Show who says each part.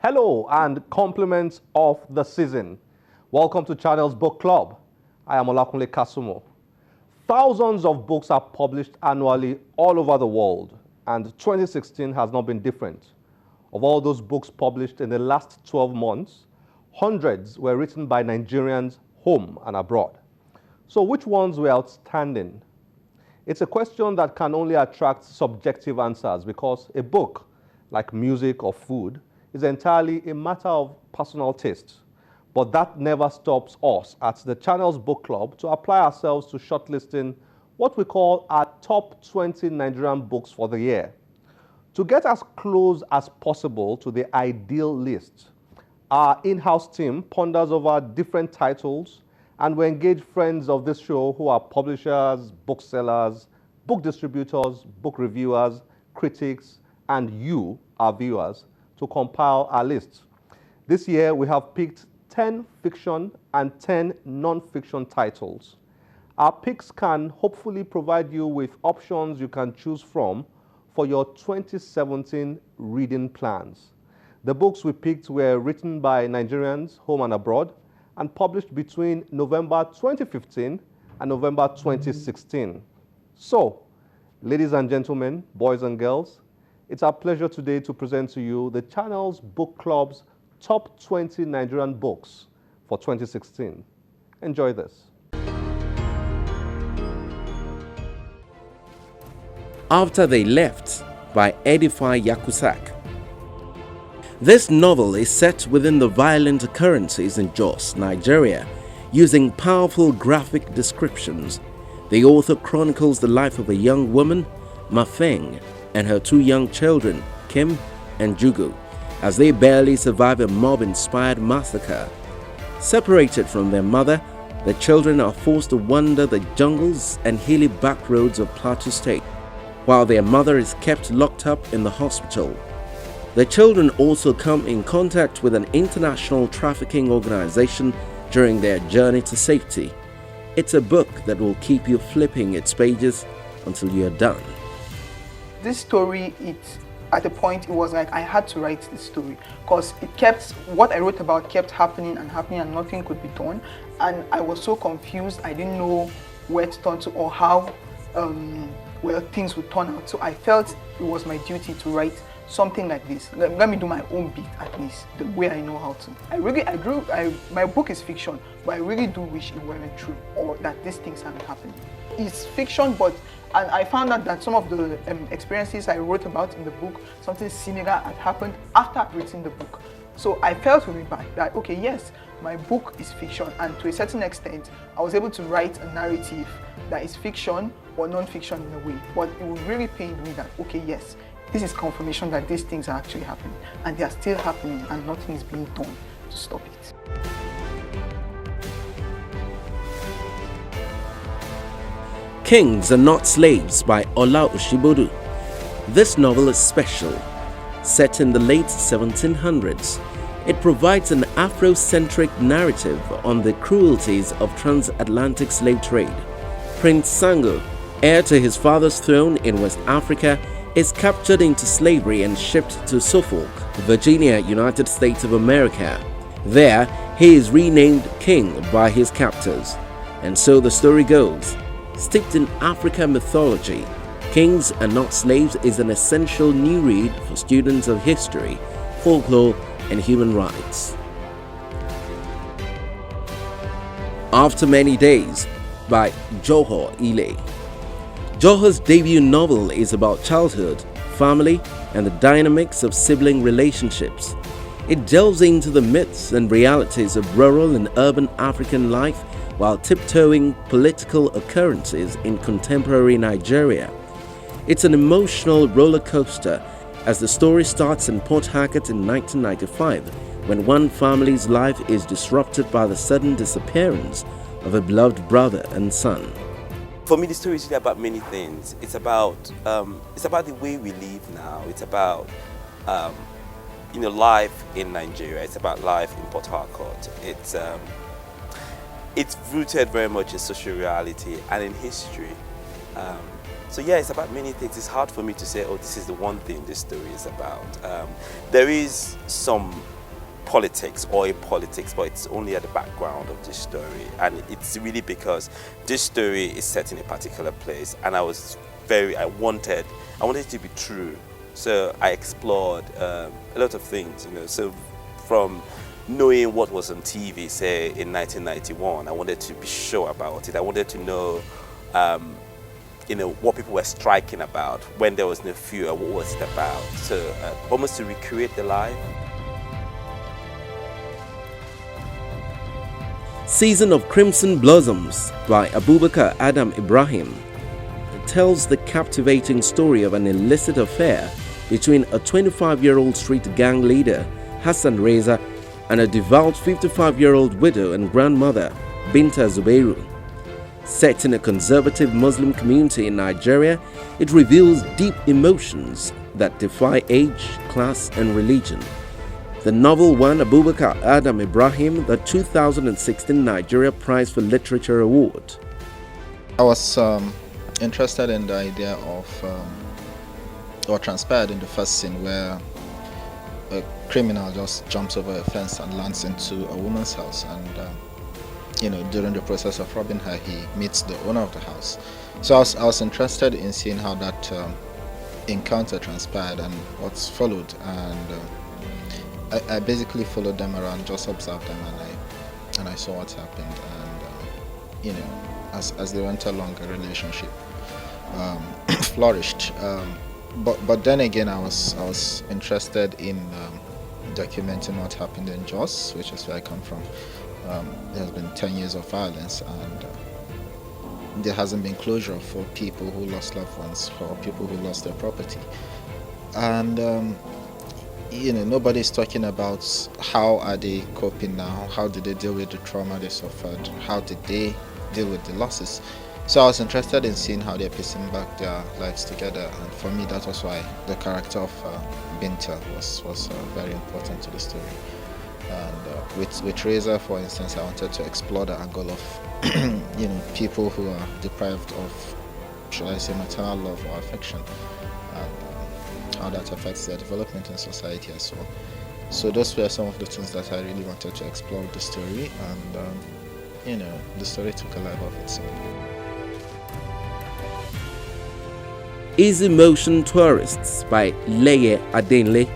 Speaker 1: Hello and compliments of the season. Welcome to Channel's Book Club. I am Olakunle Kasumo. Thousands of books are published annually all over the world, and 2016 has not been different. Of all those books published in the last 12 months, hundreds were written by Nigerians home and abroad. So which ones were outstanding? It's a question that can only attract subjective answers because a book, like music or food, is entirely a matter of personal taste. But that never stops us at the Channel's Book Club to apply ourselves to shortlisting what we call our top 20 Nigerian books for the year. To get as close as possible to the ideal list, our in-house team ponders over different titles, and we engage friends of this show who are publishers, booksellers, book distributors, book reviewers, critics, and you, our viewers, to compile our list. This year, we have picked 10 fiction and 10 non-fiction titles. Our picks can hopefully provide you with options you can choose from for your 2017 reading plans. The books we picked were written by Nigerians home and abroad and published between November 2015 and November 2016. So, ladies and gentlemen, boys and girls, it's our pleasure today to present to you the Channel's Book Club's top 20 Nigerian books for 2016. Enjoy this.
Speaker 2: After They Left by Edify Yakusak. This novel is set within the violent occurrences in Jos, Nigeria, using powerful graphic descriptions. The author chronicles the life of a young woman, Mafeng, and her two young children, Kim and Jugu, as they barely survive a mob-inspired massacre. Separated from their mother, the children are forced to wander the jungles and hilly back roads of Plateau State, while their mother is kept locked up in the hospital. The children also come in contact with an international trafficking organization during their journey to safety. It's a book that will keep you flipping its pages until you're done.
Speaker 3: This story, at a point, it was like I had to write this story because what I wrote about kept happening and nothing could be done. And I was so confused, I didn't know where to turn to or how things would turn out. So I felt it was my duty to write something like this. Let me do my own bit at least, the way I know how to. My book is fiction, but I really do wish it weren't true or that these things haven't happened. It's fiction, and I found out that some of the experiences I wrote about in the book, something similar had happened after I'd written the book. So I felt really bad that, okay, yes, my book is fiction, and to a certain extent, I was able to write a narrative that is fiction or non-fiction in a way. But it would really pain me that, okay, yes, this is confirmation that these things are actually happening, and they are still happening, and nothing is being done to stop it.
Speaker 2: Kings Are Not Slaves by Ola Oshibodu. This novel is special. Set in the late 1700s, it provides an Afrocentric narrative on the cruelties of transatlantic slave trade. Prince Sango, heir to his father's throne in West Africa, is captured into slavery and shipped to Suffolk, Virginia, United States of America. There, he is renamed king by his captors. And so the story goes. Steeped in African mythology, Kings Are Not Slaves is an essential new read for students of history, folklore, and human rights. After Many Days by Johor Ile. Johor's debut novel is about childhood, family, and the dynamics of sibling relationships. It delves into the myths and realities of rural and urban African life while tiptoeing political occurrences in contemporary Nigeria. It's an emotional roller coaster as the story starts in Port Harcourt in 1995 when one family's life is disrupted by the sudden disappearance of a beloved brother and son.
Speaker 4: For me, the story is really about many things. It's about the way we live now. It's about life in Nigeria. It's about life in Port Harcourt. It's rooted very much in social reality and in history. So yeah, it's about many things. It's hard for me to say, oh, this is the one thing this story is about. There is some politics, oil politics, but it's only at the background of this story. And it's really because this story is set in a particular place, and I wanted it to be true. So I explored a lot of things, so from knowing what was on TV, say in 1991, I wanted to be sure about it. I wanted to know, what people were striking about when there was no fuel. What was it about? So almost to recreate the life.
Speaker 2: Season of Crimson Blossoms by Abubakar Adam Ibrahim tells the captivating story of an illicit affair between a 25-year-old street gang leader, Hassan Reza, and a devout 55-year-old widow and grandmother, Binta Zubeiru. Set in a conservative Muslim community in Nigeria, it reveals deep emotions that defy age, class, and religion. The novel won Abubakar Adam Ibrahim the 2016 Nigeria Prize for Literature Award.
Speaker 5: I was interested in the idea of what transpired in the first scene, where a criminal just jumps over a fence and lands into a woman's house, and during the process of robbing her, he meets the owner of the house. So I was interested in seeing how that encounter transpired and what's followed, and I basically followed them around, just observed them, and I saw what happened, and as they went along, a relationship flourished. But then again, I was interested in documenting what happened in Jos, which is where I come from. There has been 10 years of violence, and there hasn't been closure for people who lost loved ones, for people who lost their property. And nobody's talking about how are they coping now, how did they deal with the trauma they suffered, how did they deal with the losses. So I was interested in seeing how they're piecing back their lives together, and for me that was why the character of Binta was very important to the story. And with Reza, for instance, I wanted to explore the angle of people who are deprived of, should I say, maternal love or affection, and how that affects their development in society as well. So those were some of the things that I really wanted to explore with the story, and the story took a life of its own.
Speaker 2: Easy Motion Tourists by Leye Adenle